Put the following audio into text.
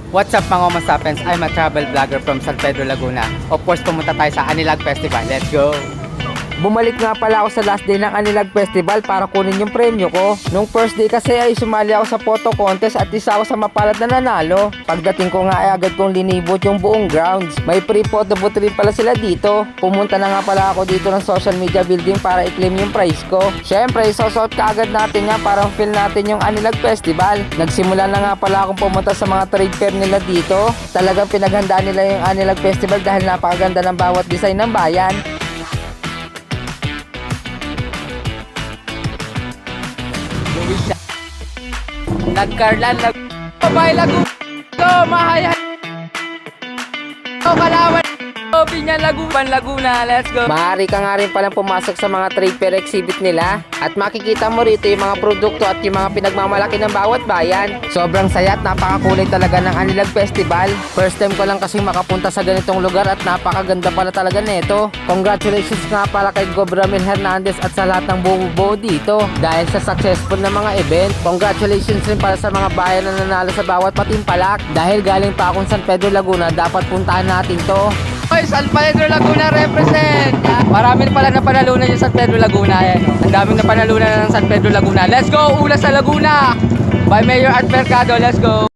What's up mga Omasapens? I'm a travel vlogger from San Pedro, Laguna. Of course, pumunta tayo sa Anilag Festival. Let's go! Bumalik nga pala ako sa last day ng Anilag Festival para kunin yung premyo ko. Nung first day kasi ay sumali ako sa photo contest at isa ako sa mapalad na nanalo. Pagdating ko nga ay agad kong linibot yung buong grounds. May free photo booth rin pala sila dito. Pumunta na nga pala ako dito ng social media building para i-claim yung prize ko. Syempre, isosort ka agad natin nga para feel natin yung Anilag Festival. Nagsimula na nga pala akong pumunta sa mga trade fair nila dito. Talagang pinaghandaan nila yung Anilag Festival dahil napakaganda ng bawat design ng bayan. Nagkarlan, Babay Lagu... Mahayan... Kalawan... Binyan Laguban, Laguna, let's go! Maaari ka nga rin palang pumasok sa mga trade fair exhibit nila at makikita mo rito yung mga produkto at yung mga pinagmamalaki ng bawat bayan. Sobrang saya at napakakulay talaga ng Anilag Festival. First time ko lang kasing makapunta sa ganitong lugar at napakaganda pala talaga nito. Congratulations nga pala kay Gob Ramil Hernandez at sa lahat ng buo dito dahil sa successful na mga event. Congratulations rin para sa mga bayan na nanalo sa bawat patimpalak. Dahil galing pa akong San Pedro, Laguna, dapat puntahan natin to. Oy, San Pedro Laguna represent! Marami pala na panalunan yung San Pedro Laguna. Ayan. Ang daming na panalunan ng San Pedro Laguna. Let's go! Ula sa Laguna! By Mayor Art Mercado, let's go!